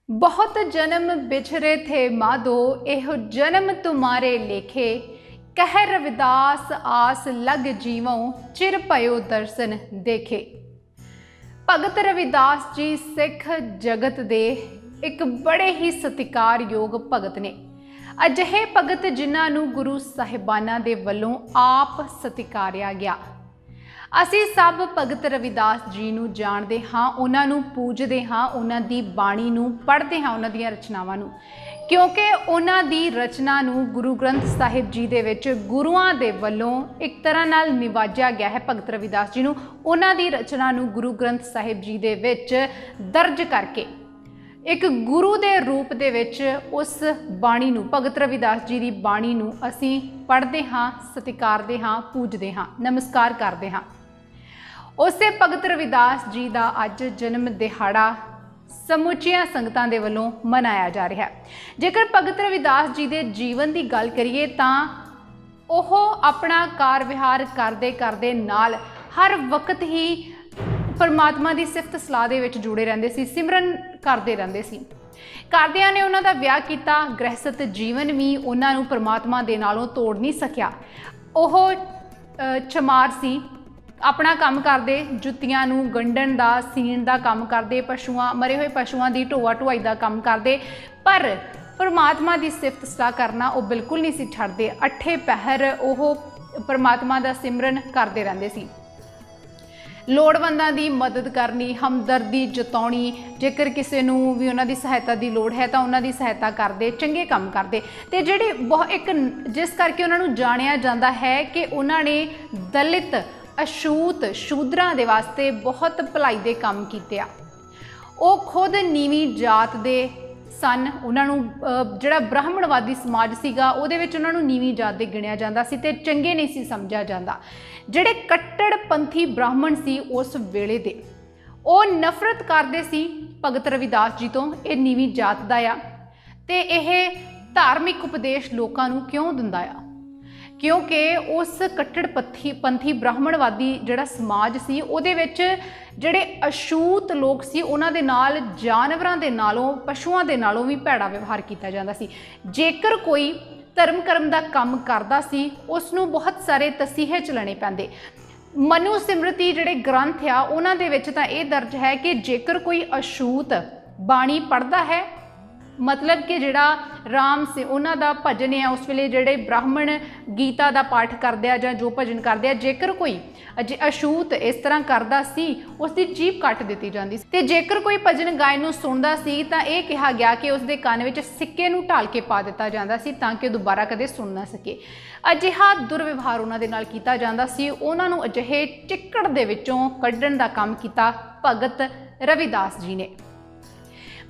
बहुत जन्म बिछरे थे माधो, एहो जन्म तुम्हारे लेखे। कह रविदास आस लग जीवों, चिर पयो दर्शन देखे। भगत रविदास जी सिख जगत दे एक बड़े ही सत्कारयोग भगत ने। अजिहे भगत जिन्हां नूं गुरु साहिबाना दे वल्लों आप सत्कारिया गया। असी सब भगत रविदास जी नूं जाणदे हां, उन्हां नूं पूजदे हां, उन्हां दी बाणी नूं पढ़दे हां, उन्हां दीयां रचनावां नूं, क्योंकि उन्हां दी रचना नूं गुरु ग्रंथ साहिब जी दे विच गुरुआं दे वल्लों एक तरह नाल निवाजिया गया है। भगत रविदास जी नूं उन्हां दी रचना नूं गुरु ग्रंथ साहिब जी दे विच दर्ज करके एक गुरु दे रूप दे विच उस बाणी नूं, भगत रविदास जी दी बाणी नूं असीं पढ़दे हां, सत्कारदे हां, पूजदे हां, नमस्कार करदे हां। उसे भगत रविदास जी दा अज जन्म दिहाड़ा समुचिया संगतां दे वल्लों मनाया जा रहा है। जेकर भगत रविदास जी दे जीवन की गल करिए तां ओह अपना कार विहार करदे करदे नाल हर वक्त ही परमात्मा की सिफत सलाह दे विच जुड़े रहंदे सी, सिमरन करते रहंदे सी। घरदियां ने उन्हां दा विआह कीता, गृहस्थ जीवन भी उन्हां नूं परमात्मा दे नालों तोड़ नहीं सकिया। ओह चमार सी, अपना काम करते, जुत्तियां नूं गंढण दा, सीण दा काम करते, पशुआं मरे हुए पशुआं की ढोआ ढुआई का काम करते, पर परमात्मा की सिफत सलाह करना वो बिल्कुल नहीं सी छड्डदे। अठे पहर ओह परमात्मा का सिमरन करते रहंदे सी। लोड़वंदां दी मदद करनी, हमदर्दी जताउणी, जेकर किसी नूं भी उन्हां दी सहायता की लोड़ है तो उन्हां दी सहायता करते, चंगे काम करते। ते जिहड़े बहुत एक जिस करके उन्हां नूं जाणिया जांदा है कि उन्हां ने दलित अछूत शूद्रां दे वास्ते बहुत भलाई दे काम कीते आ। वो खुद नीवी जात दे सन, उन्होंने जिहड़ा ब्राह्मणवादी समाज सीगा उहदे विच उन्हां नूं नीवी जात दे गिणिया जांदा सी ते चंगे नहीं सी समझिया जांदा। जिहड़े कट्टड़पंथी ब्राह्मण सी उस वेले दे वो नफरत करदे सी भगत रविदास जी तो, ये नीवी जात दा आ ते इह धार्मिक उपदेश लोकां नूं क्यों दिंदा आ, क्योंकि उस कट्टड़पंथी ब्राह्मणवादी जिहड़ा समाज सी उहदे विच जिहड़े अछूत लोग सी उन्हां दे नाल जानवरां दे नालों, पशुआं दे नालों भी भैड़ा व्यवहार किया जाता सी। जेकर कोई धर्म कर्म का काम करता सी उसनूं बहुत सारे तसीहे चलाने पैंदे। मनु सिमरती जिहड़े ग्रंथ आ उन्हां दे विच तां इह दर्ज है कि जेकर कोई अछूत बाणी पढ़दा है, मतलब कि जिहड़ा राम से उन्हां दा भजन है, उस वेले जिहड़े ब्राह्मण गीता का पाठ करदे आ जां जो भजन करदे आ, जेकर कोई अछूत इस तरह करदा सी उसकी जीभ कट दी जाती सी। ते जेकर कोई भजन गायन नूं सुणदा सी तां इह कहा गया कि उसके कान विच सिक्के नूं ढाल के पा दिता जांदा सी तां कि दोबारा कदे सुन ना सके। अजिहा दुर्व्यवहार उन्हां दे नाल कीता जांदा सी। उन्हां नूं अजिहे चिक्कड़ दे विचों कड्ढण दा काम कीता भगत रविदास जी ने।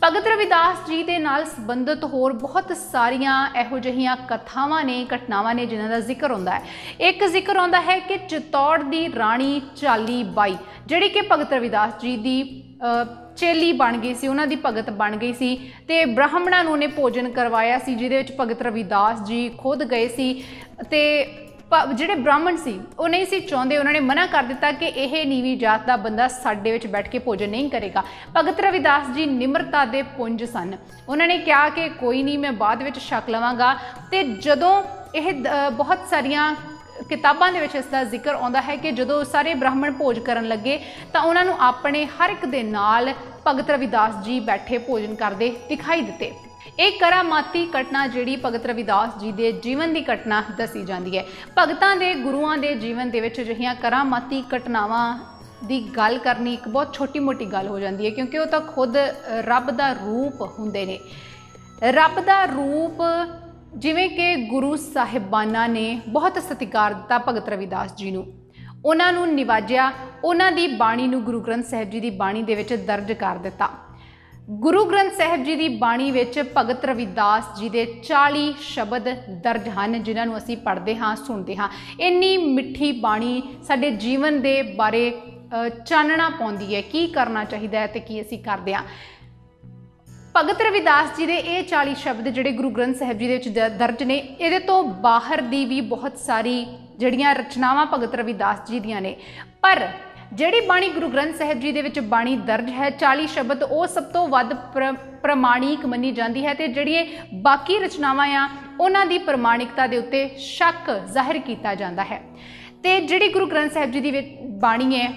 भगत रविदास जी के नाल संबंधित होर बहुत सारिया इहो जिहियां कथावां ने, घटनावां ने जिन्हां दा जिक्र होंदा है। एक जिक्र आउंदा है कि चित्तौड़ दी राणी चाली बाई जिहड़ी कि भगत रविदास जी दी चेली बन गई सी, उन्हां दी भगत बन गई सी ते ब्राह्मणां नूं उहने भोजन करवाया सी, जिहदे विच भगत रविदास जी खुद गए सी ते जिहड़े ब्राह्मण सी वो नहीं सी चाहुंदे, उन्होंने मना कर दिता कि यह नीवी जात का बंदा साडे विच बैठ के भोजन नहीं करेगा। भगत रविदास जी निम्रता दे पुंज सन, उन्होंने कहा कि कोई नहीं, मैं बाद विच छक लवांगा। ते जदों यह बहुत सारिया किताबां दे विच इसका जिक्र आउंदा है कि जदों सारे ब्राह्मण भोज करन लगे तां उन्हां नूं अपने हर एक दे नाल भगत रविदास जी बैठे भोजन करते दिखाई दिते। एक करामाती घटना जिहड़ी भगत रविदास जी के जीवन की घटना दसी जाती है। भगतां दे गुरुआं दे जीवन दे विच अजिहियां करामाती घटनावां दी गल करनी एक बहुत छोटी मोटी गल हो जाती है, क्योंकि वो तो खुद रब का रूप हुंदे ने। रब का रूप जिवें कि गुरु साहिबाना ने बहुत सत्कार दिता भगत रविदास जी नूं, उन्हां नूं निवाजिया, उन्हां दी बाणी नूं गुरु ग्रंथ साहिब जी की बाणी दे विच दर्ज कर दिता। गुरु ग्रंथ साहिब जी की बाणी विच भगत रविदास जी के 40 शब्द दर्ज हैं जिन्होंने असी पढ़ते हाँ, सुनते हाँ। इन्नी मिठी बाणी साडे जीवन के बारे चानना पाउंदी है, की करना चाहिए है तो की असी करते हैं। भगत रविदास जी के ये 40 शब्द जिहड़े गुरु ग्रंथ साहिब जी दे दर्ज ने, ये तो बाहर दी भी बहुत सारी जिहड़ियां रचनावां भगत रविदास जी दियां ने, पर ਜਿਹੜੀ ਬਾਣੀ ਗੁਰੂ ਗ੍ਰੰਥ ਸਾਹਿਬ ਜੀ ਦੇ ਵਿੱਚ ਬਾਣੀ ਦਰਜ ਹੈ 40 ਸ਼ਬਦ ਉਹ ਸਭ ਤੋਂ ਵੱਧ ਪ੍ਰਮਾਣਿਕ ਮੰਨੀ ਜਾਂਦੀ ਹੈ ਤੇ ਜਿਹੜੀਆਂ ਬਾਕੀ ਰਚਨਾਵਾਂ ਆ ਉਹਨਾਂ ਦੀ ਪ੍ਰਮਾਣਿਕਤਾ ਦੇ ਉੱਤੇ ਸ਼ੱਕ ਜ਼ਾਹਿਰ ਕੀਤਾ ਜਾਂਦਾ ਹੈ। ਤੇ ਜਿਹੜੀ ਗੁਰੂ ਗ੍ਰੰਥ ਸਾਹਿਬ ਜੀ ਦੀ ਬਾਣੀ ਹੈ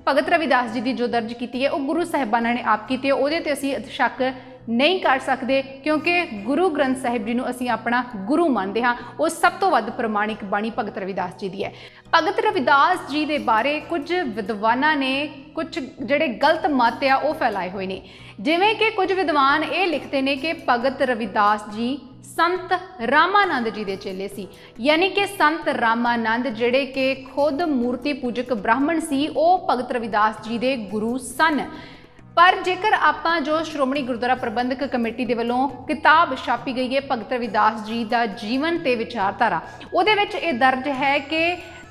ਭਗਤ ਰਵਿਦਾਸ ਜੀ ਦੀ ਜੋ ਦਰਜ ਕੀਤੀ ਹੈ ਉਹ ਗੁਰੂ ਸਾਹਿਬਾਨਾਂ ਨੇ ਆਪ ਕੀਤੀ ਹੈ, ਉਹਦੇ ਤੇ ਅਸੀਂ ਸ਼ੱਕ नहीं कर सकते क्योंकि गुरु ग्रंथ साहिब जी नूं असीं अपना गुरु मानते हाँ। वो सब तो वध प्रमाणिक बाणी भगत रविदास जी की है। भगत रविदास जी के बारे कुछ विद्वानां ने कुछ जिहड़े गलत मत आ वो फैलाए हुए ने, जिवें कि कुछ विद्वान ये लिखते हैं कि भगत रविदास जी संत रामानंद जी के चेले सी, यानी कि संत रामानंद जिहड़े कि खुद मूर्ति पूजक ब्राह्मण सी वो भगत रविदास जी के गुरु सन। पर जेकर आपां जो श्रोमणी गुरुद्वारा प्रबंधक कमेटी के वलों किताब छापी गई है भगत रविदास जी का जीवन ते विचारधारा, उहदे विच ये दर्ज है कि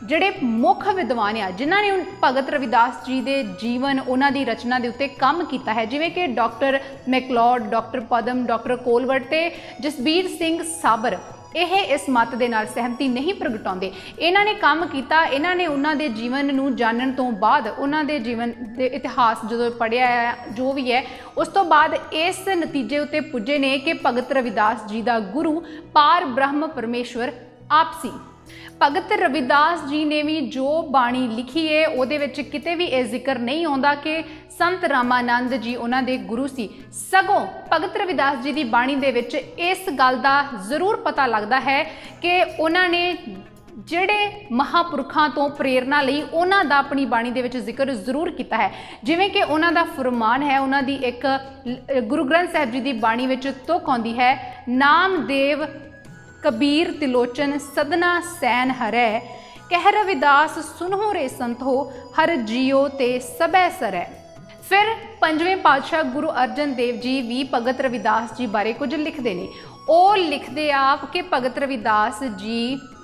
जिहड़े मुख विद्वान आ जिन्हां ने भगत रविदास जी के जीवन उन्हां दी रचना के उत्ते काम किया है, जिवें कि डॉक्टर मैकलॉड, डॉक्टर पदम, डॉक्टर कोलवट ते जसबीर सिंह साबर, यह इस मत के नाल सहमति नहीं प्रगटाउंदे। इन्हां ने काम किया, इन्हां ने उन्हां दे जीवन नूं जानन तो बाद उन्हां दे जीवन दे इतिहास जो पढ़िया है जो भी है उस तो बाद इस नतीजे उत्ते पुजे ने कि भगत रविदास जी का गुरु पार ब्रह्म परमेश्वर आप सी। भगत रविदास जी ने भी जो बाणी लिखी है उहदे विच किते भी यह जिक्र नहीं आउंदा कि संत रामानंद जी उन्हां दे गुरु सी, सगों भगत रविदास जी की बाणी दे विच इस गल दा जरूर पता लगता है कि उन्हां ने जिहड़े महापुरखों तो प्रेरणा लई उन्हां दा अपनी बाणी दे विच जिक्र जरूर किया है। जिवें कि उन्हां दा फरमान है, उन्हां दी एक गुरु ग्रंथ साहिब जी की बाणी विच तुक आउंदी है, नामदेव कबीर तिलोचन सदना सैन हरै, कह रविदास सुनो रे संतो हर जियो ते सबै सरै। फिर पंजवें पातशाह गुरु अर्जन देव जी भी भगत रविदास जी बारे कुछ लिखते हैं। वो लिखते आप कि भगत रविदास जी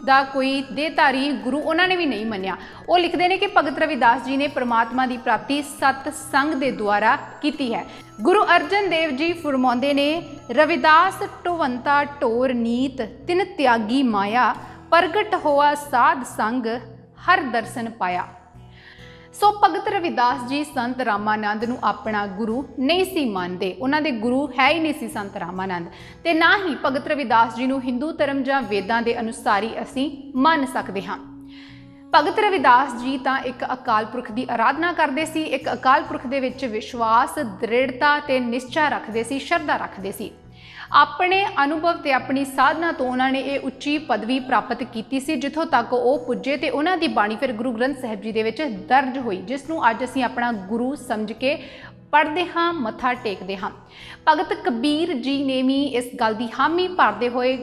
का कोई देहधारी गुरु उन्होंने भी नहीं मन्या। वो लिखते हैं कि भगत रविदास जी ने परमात्मा की प्राप्ति सतसंग के द्वारा की है। गुरु अर्जन देव जी फरमाते ने रविदास ढोवंता ढोर नीत तिन त्यागी माया, प्रगट होआ साध संग हर दर्शन पाया। सो भगत रविदास जी संत रामानंद नूं अपना गुरु नहीं सी मानते, उन्होंने गुरु है ही नहीं सी संत रामानंद, ते ना ही भगत रविदास जी नूं हिंदू धर्म जां वेदां दे अनुसार ही असीं मान सकते हाँ। भगत रविदास जी तां एक अकाल पुरख की आराधना करते सी, एक अकाल पुरख दे विच विश्वास, दृढ़ता ते निश्चा रखते सी, श्रद्धा रखते सी। अपने अनुभव ते अपनी साधना तो उन्होंने ये उच्ची पदवी प्राप्त की सी जिथों तक वो पुजे, तो उन्हों की बाणी फिर गुरु ग्रंथ साहिब जी दे विच दर्ज हुई, जिसनों अज असीं अपना गुरु समझ के पढ़ते हाँ, मत्था टेकते हाँ। भगत कबीर जी ने भी इस गल की हामी भरते हुए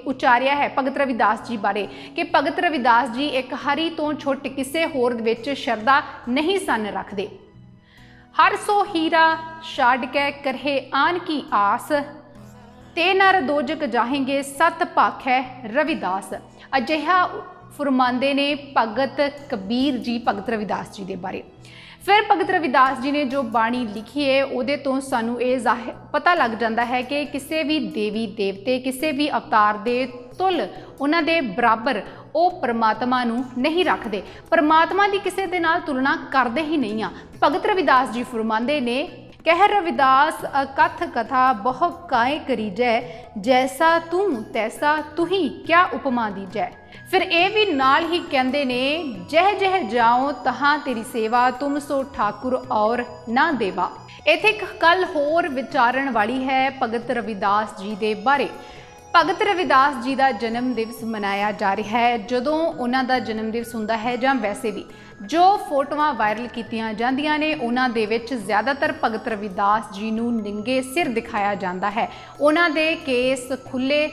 उचारिया है भगत रविदास जी बारे कि भगत रविदास जी एक हरी तो छुट किसी होर विच श्रद्धा नहीं सन रखते। हर सो हीरा छाड़ के करहे आन की आस, ते नर दोजक जाहेंगे सत भाखै रविदास। अजिहा फरमांदे ने भगत कबीर जी भगत रविदास जी के बारे। फिर भगत रविदास जी ने जो बाणी लिखी है उहदे तो सानू ये पता लग जाता है कि किसी भी देवी देवते किसी भी अवतार दे तुल उन्हां दे बराबर वो परमात्मा नूं नहीं रखते, परमात्मा की किसी दे नाल तुलना करते ही नहीं आ। भगत रविदास जी फरमांदे ने कह रविदास अकथ कथा बहु काय करीजै, जैसा तू तैसा तू ही क्या उपमा दीजै। फिर ये भी नाल ही कहते ने जह जह जाओ तहां तेरी सेवा, तुम सो ठाकुर और ना देवा। इत्थे एक गल होर विचारण वाली है भगत रविदास जी के बारे। भगत रविदास जी का जन्म दिवस मनाया जा रहा है। जदों उन्हां दा जन्म दिवस हुंदा है जां वैसे भी जो फोटोआं वायरल कीतियां जांदियां ने उन्हां दे विच ज़्यादातर भगत रविदास जी नूं नंगे सिर दिखाया जाता है। उन्हां दे केस खुले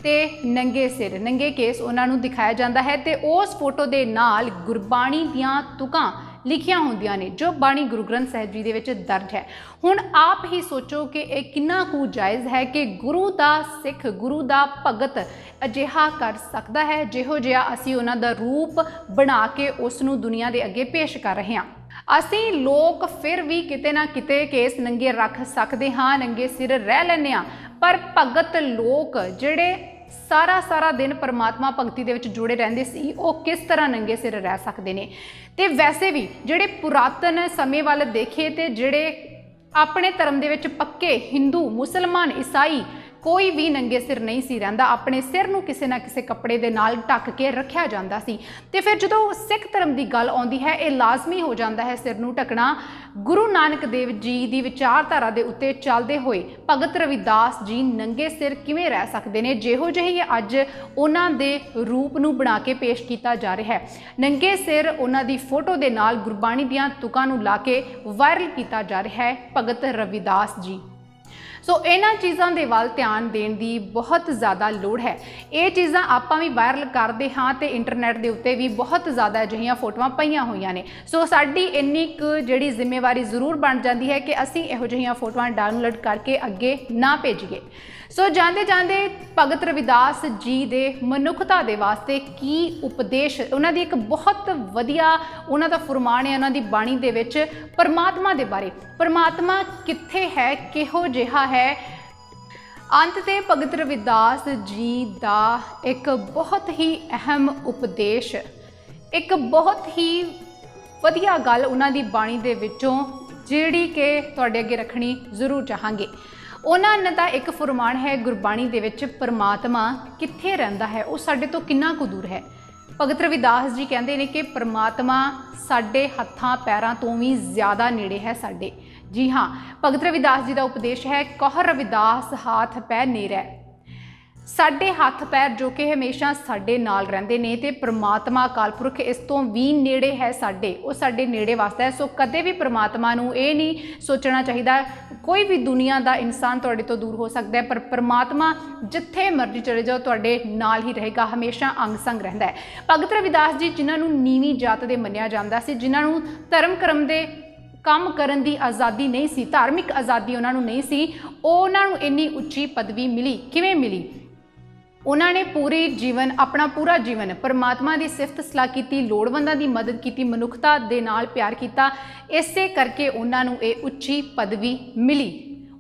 ते नंगे सिर नंगे केस उन्हां नूं दिखाया जाता है ते उस फोटो दे नाल गुरबाणी दीआं तुकां लिखियां होंदियां ने जो बाणी गुरु ग्रंथ साहिब जी दे विच दर्ज है। हुण आप ही सोचो कि यह कितना कु जायज़ है कि गुरु दा सिख गुरु दा भगत अजिहा कर सकता है जिहो जिहा असीं उन्हां दा रूप बना के उसनूं दुनिया दे अगे पेश कर रहे हैं। असीं लोग फिर भी किते ना किते केस नंगे रख सकते हाँ, नंगे सिर रह लैंदे हां, पर भगत लोग जिहड़े ਸਾਰਾ दिन परमात्मा भगती ਦੇ ਵਿੱਚ ਜੁੜੇ ਰਹਿੰਦੇ ਸੀ, ਉਹ ਕਿਸ ਤਰ੍ਹਾਂ ਨੰਗੇ ਸਿਰ ਰਹਿ ਸਕਦੇ ਨੇ। ਤੇ ਵੈਸੇ ਵੀ ਜਿਹੜੇ ਪੁਰਾਤਨ ਸਮੇਂ ਵੱਲ ਦੇਖੇ ਤੇ ਜਿਹੜੇ ਆਪਣੇ ਧਰਮ ਦੇ ਵਿੱਚ ਪੱਕੇ ਹਿੰਦੂ, ਮੁਸਲਮਾਨ, ਈਸਾਈ ਕੋਈ ਵੀ ਨੰਗੇ ਸਿਰ ਨਹੀਂ ਸੀ ਰਹਿੰਦਾ। ਆਪਣੇ ਸਿਰ ਨੂੰ ਕਿਸੇ ਨਾ ਕਿਸੇ ਕੱਪੜੇ ਦੇ ਨਾਲ ਢੱਕ ਕੇ ਰੱਖਿਆ ਜਾਂਦਾ ਸੀ। ਤੇ ਫਿਰ ਜਦੋਂ ਸਿੱਖ ਧਰਮ ਦੀ ਗੱਲ ਆਉਂਦੀ ਹੈ, ਇਹ ਲਾਜ਼ਮੀ ਹੋ ਜਾਂਦਾ ਹੈ ਸਿਰ ਨੂੰ ਢਕਣਾ। ਗੁਰੂ ਨਾਨਕ ਦੇਵ ਜੀ ਦੀ ਵਿਚਾਰਧਾਰਾ ਦੇ ਉੱਤੇ ਚੱਲਦੇ ਹੋਏ ਭਗਤ ਰਵਿਦਾਸ ਜੀ ਨੰਗੇ ਸਿਰ ਕਿਵੇਂ ਰਹਿ ਸਕਦੇ ਨੇ, ਜਿਹੋ ਜਿਹੀ ਅੱਜ ਉਹਨਾਂ ਦੇ ਰੂਪ ਨੂੰ ਬਣਾ ਕੇ ਪੇਸ਼ ਕੀਤਾ ਜਾ ਰਿਹਾ ਹੈ। ਨੰਗੇ ਸਿਰ ਉਹਨਾਂ ਦੀ ਫੋਟੋ ਦੇ ਨਾਲ ਗੁਰਬਾਣੀ ਦੀਆਂ ਤੁਕਾਂ ਨੂੰ ਲਾ ਕੇ ਵਾਇਰਲ ਕੀਤਾ ਜਾ ਰਿਹਾ ਹੈ ਭਗਤ ਰਵਿਦਾਸ ਜੀ। ਸੋ ਇਹਨਾਂ ਚੀਜ਼ਾਂ ਦੇ ਵੱਲ ਧਿਆਨ ਦੇਣ ਦੀ ਬਹੁਤ ਜ਼ਿਆਦਾ ਲੋੜ ਹੈ। ਇਹ ਚੀਜ਼ਾਂ ਆਪਾਂ ਵੀ ਵਾਇਰਲ ਕਰਦੇ ਹਾਂ ਤੇ ਇੰਟਰਨੈਟ ਦੇ ਉੱਤੇ ਵੀ ਬਹੁਤ ਜ਼ਿਆਦਾ ਅਜਿਹੀਆਂ ਫੋਟੋਆਂ ਪਈਆਂ ਹੋਈਆਂ ਨੇ। ਸੋ ਸਾਡੀ ਇੰਨੀ ਕੁ ਜਿਹੜੀ ਜ਼ਿੰਮੇਵਾਰੀ ਜ਼ਰੂਰ ਬਣ ਜਾਂਦੀ ਹੈ ਕਿ ਅਸੀਂ ਇਹੋ ਜਿਹੀਆਂ ਫੋਟੋਆਂ ਡਾਊਨਲੋਡ ਕਰਕੇ ਅੱਗੇ ਨਾ ਭੇਜੀਏ। ਸੋ ਜਾਂਦੇ ਜਾਂਦੇ ਭਗਤ ਰਵਿਦਾਸ ਜੀ ਦੇ ਮਨੁੱਖਤਾ ਦੇ ਵਾਸਤੇ ਕੀ ਉਪਦੇਸ਼, ਉਹਨਾਂ ਦੀ ਇੱਕ ਬਹੁਤ ਵਧੀਆ ਉਹਨਾਂ ਦਾ ਫੁਰਮਾਨ ਹੈ ਉਹਨਾਂ ਦੀ ਬਾਣੀ ਦੇ ਵਿੱਚ ਪਰਮਾਤਮਾ ਦੇ ਬਾਰੇ। ਪਰਮਾਤਮਾ ਕਿੱਥੇ ਹੈ, ਕਿਹੋ ਜਿਹਾ ਹੈ। ਅੰਤ ਤੇ ਭਗਤ ਰਵਿਦਾਸ ਜੀ ਦਾ ਇੱਕ ਬਹੁਤ ਹੀ ਅਹਿਮ ਉਪਦੇਸ਼, ਇੱਕ ਬਹੁਤ ਹੀ ਵਧੀਆ ਗੱਲ ਉਹਨਾਂ ਦੀ ਬਾਣੀ ਦੇ ਵਿੱਚੋਂ ਜਿਹੜੀ ਕਿ ਤੁਹਾਡੇ ਅੱਗੇ ਰੱਖਣੀ ਜ਼ਰੂਰ ਚਾਹਾਂਗੇ। ਉਹਨਾਂ ਨੇ ਦਾ ਇੱਕ ਫੁਰਮਾਨ ਹੈ ਗੁਰਬਾਣੀ ਦੇ ਵਿੱਚ, ਪਰਮਾਤਮਾ ਕਿੱਥੇ ਰਹਿੰਦਾ ਹੈ, ਉਹ ਸਾਡੇ ਤੋਂ ਕਿੰਨਾ ਕੁ ਦੂਰ ਹੈ। ਭਗਤ ਰਵਿਦਾਸ ਜੀ ਕਹਿੰਦੇ ਨੇ ਕਿ ਪਰਮਾਤਮਾ ਸਾਡੇ ਹੱਥਾਂ ਪੈਰਾਂ ਤੋਂ ਵੀ ਜ਼ਿਆਦਾ ਨੇੜੇ ਹੈ ਸਾਡੇ। ਜੀ ਹਾਂ, ਭਗਤ ਰਵਿਦਾਸ ਜੀ ਦਾ ਉਪਦੇਸ਼ ਹੈ, ਕਹ ਰਵਿਦਾਸ ਹਾਥ ਪੈ ਨੇੜੇ। ਸਾਡੇ ਹੱਥ ਪੈਰ ਜੋ ਕਿ ਹਮੇਸ਼ਾ ਸਾਡੇ ਨਾਲ ਰਹਿੰਦੇ ਨੇ ਤੇ ਪ੍ਰਮਾਤਮਾ ਅਕਾਲ ਪੁਰਖ ਇਸ ਤੋਂ ਵੀ ਨੇੜੇ ਹੈ ਸਾਡੇ, ਉਹ ਸਾਡੇ ਨੇੜੇ ਵਾਸਤਾ ਹੈ। ਸੋ ਕਦੇ ਵੀ ਪ੍ਰਮਾਤਮਾ ਨੂੰ ਇਹ ਨਹੀਂ ਸੋਚਣਾ ਚਾਹੀਦਾ, ਕੋਈ ਵੀ ਦੁਨੀਆ ਦਾ ਇਨਸਾਨ ਤੁਹਾਡੇ ਤੋਂ ਦੂਰ ਹੋ ਸਕਦਾ ਹੈ ਪਰ ਪ੍ਰਮਾਤਮਾ ਜਿੱਥੇ ਮਰਜ਼ੀ ਚਲੇ ਜਾਓ ਤੁਹਾਡੇ ਨਾਲ ਹੀ ਰਹੇਗਾ, ਹਮੇਸ਼ਾ ਅੰਗ ਸੰਗ ਰਹਿੰਦਾ ਹੈ। ਭਗਤ ਰਵਿਦਾਸ ਜੀ ਜਿਨ੍ਹਾਂ ਨੂੰ ਨੀਵੀਂ ਜਾਤ ਦੇ ਮੰਨਿਆ ਜਾਂਦਾ ਸੀ, ਜਿਨ੍ਹਾਂ ਨੂੰ ਧਰਮ ਕਰਮ ਦੇ ਕੰਮ ਕਰਨ ਦੀ ਆਜ਼ਾਦੀ ਨਹੀਂ ਸੀ, ਧਾਰਮਿਕ ਆਜ਼ਾਦੀ ਉਹਨਾਂ ਨੂੰ ਨਹੀਂ ਸੀ, ਉਹਨਾਂ ਨੂੰ ਇੰਨੀ ਉੱਚੀ ਪਦਵੀ ਮਿਲੀ। ਕਿਵੇਂ ਮਿਲੀ? ਉਹਨਾਂ ਨੇ ਪੂਰੇ ਜੀਵਨ, ਆਪਣਾ ਪੂਰਾ ਜੀਵਨ ਪਰਮਾਤਮਾ ਦੀ ਸਿਫਤ ਸਲਾਹ ਕੀਤੀ, ਲੋੜਵੰਦਾਂ ਦੀ ਮਦਦ ਕੀਤੀ, ਮਨੁੱਖਤਾ ਦੇ ਨਾਲ ਪਿਆਰ ਕੀਤਾ। ਇਸੇ ਕਰਕੇ ਉਹਨਾਂ ਨੂੰ ਇਹ ਉੱਚੀ ਪਦਵੀ ਮਿਲੀ।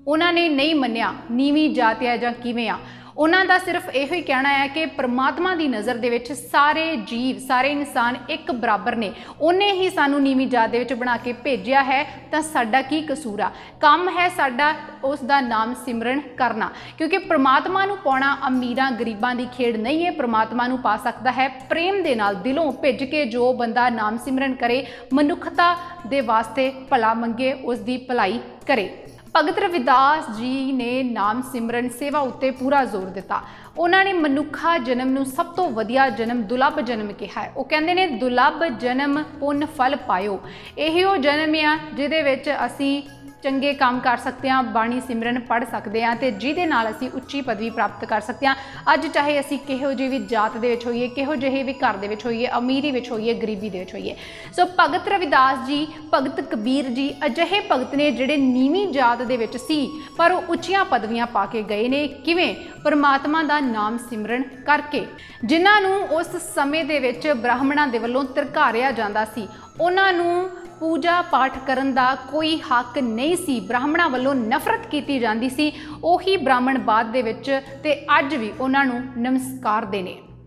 ਉਹਨਾਂ ਨੇ ਨਹੀਂ ਮੰਨਿਆ ਨੀਵੀਂ ਜਾਤ ਹੈ ਜਾਂ ਕਿਵੇਂ ਆ। ਉਹਨਾਂ ਦਾ ਸਿਰਫ ਇਹੋ ਹੀ ਕਹਿਣਾ ਹੈ ਕਿ ਪਰਮਾਤਮਾ ਦੀ ਨਜ਼ਰ ਦੇ ਵਿੱਚ ਸਾਰੇ ਜੀਵ, ਸਾਰੇ ਇਨਸਾਨ ਇੱਕ ਬਰਾਬਰ ਨੇ। ਉਹਨੇ ਹੀ ਸਾਨੂੰ ਨੀਵੀਂ ਜਾਤ ਦੇ ਵਿੱਚ ਬਣਾ ਕੇ ਭੇਜਿਆ ਹੈ, ਤਾਂ ਸਾਡਾ ਕੀ ਕਸੂਰ ਆ? ਕੰਮ ਹੈ ਸਾਡਾ ਉਸ ਦਾ ਨਾਮ ਸਿਮਰਨ ਕਰਨਾ, ਕਿਉਂਕਿ ਪਰਮਾਤਮਾ ਨੂੰ ਪਾਉਣਾ ਅਮੀਰਾਂ ਗਰੀਬਾਂ ਦੀ ਖੇਡ ਨਹੀਂ ਹੈ। ਪਰਮਾਤਮਾ ਨੂੰ ਪਾ ਸਕਦਾ ਹੈ ਪ੍ਰੇਮ ਦੇ ਨਾਲ, ਦਿਲੋਂ ਭਿੱਜ ਕੇ। ਜੋ ਬੰਦਾ ਨਾਮ ਸਿਮਰਨ ਕਰੇ, ਮਨੁੱਖਤਾ ਦੇ ਵਾਸਤੇ ਭਲਾ ਮੰਗੇ, ਉਸ ਦੀ ਭਲਾਈ ਕਰੇ। ਭਗਤ ਰਵਿਦਾਸ ਜੀ ਨੇ ਨਾਮ ਸਿਮਰਨ ਸੇਵਾ ਉੱਤੇ ਪੂਰਾ ਜ਼ੋਰ ਦਿੱਤਾ। ਉਹਨਾਂ ਨੇ ਮਨੁੱਖਾ ਜਨਮ ਨੂੰ ਸਭ ਤੋਂ ਵਧੀਆ ਜਨਮ, ਦੁਲੱਭ ਜਨਮ ਕਿਹਾ ਹੈ। ਉਹ ਕਹਿੰਦੇ ਨੇ ਦੁਲੱਭ ਜਨਮ ਪੁੰਨ ਫਲ ਪਾਇਓ। ਇਹੀ ਉਹ ਜਨਮ ਆ ਜਿਹਦੇ ਵਿੱਚ ਅਸੀਂ ਚੰਗੇ ਕੰਮ ਕਰ ਸਕਦੇ ਹਾਂ, ਬਾਣੀ ਸਿਮਰਨ ਪੜ੍ਹ ਸਕਦੇ ਹਾਂ ਤੇ ਜਿਹਦੇ ਨਾਲ ਅਸੀਂ ਉੱਚੀ ਪਦਵੀ ਪ੍ਰਾਪਤ ਕਰ ਸਕਦੇ ਹਾਂ। ਅੱਜ ਚਾਹੇ ਅਸੀਂ ਕਿਹੋ ਜਿਹੀ ਵੀ ਜਾਤ ਦੇ ਵਿੱਚ ਹੋਈਏ, ਕਿਹੋ ਜਿਹੇ ਵੀ ਘਰ ਦੇ ਵਿੱਚ ਹੋਈਏ, ਅਮੀਰੀ ਵਿੱਚ ਹੋਈਏ, ਗਰੀਬੀ ਦੇ ਵਿੱਚ ਹੋਈਏ। ਸੋ ਭਗਤ ਰਵਿਦਾਸ ਜੀ, ਭਗਤ ਕਬੀਰ ਜੀ ਅਜਿਹੇ ਭਗਤ ਨੇ ਜਿਹੜੇ ਨੀਵੀਂ ਜਾਤ ਦੇ ਵਿੱਚ ਸੀ ਪਰ ਉਹ ਉੱਚੀਆਂ ਪਦਵੀਆਂ ਪਾ ਕੇ ਗਏ ਨੇ। ਕਿਵੇਂ? ਪਰਮਾਤਮਾ ਦਾ ਨਾਮ ਸਿਮਰਨ ਕਰਕੇ। ਜਿਨ੍ਹਾਂ ਨੂੰ ਉਸ ਸਮੇਂ ਦੇ ਵਿੱਚ ਬ੍ਰਾਹਮਣਾਂ ਦੇ ਵੱਲੋਂ ਧਰਕਾਰਿਆ ਜਾਂਦਾ ਸੀ, ਉਹਨਾਂ ਨੂੰ ਪੂਜਾ ਪਾਠ ਕਰਨ ਦਾ ਕੋਈ ਹੱਕ ਨਹੀਂ ਸੀ, ਬ੍ਰਾਹਮਣਾਂ ਵੱਲੋਂ ਨਫ਼ਰਤ ਕੀਤੀ ਜਾਂਦੀ ਸੀ। ਉਹੀ ਬ੍ਰਾਹਮਣ ਬਾਅਦ ਦੇ ਵਿੱਚ ਤੇ ਅੱਜ ਵੀ ਉਹਨਾਂ ਨੂੰ ਨਮਸਕਾਰਦੇ ਨੇ।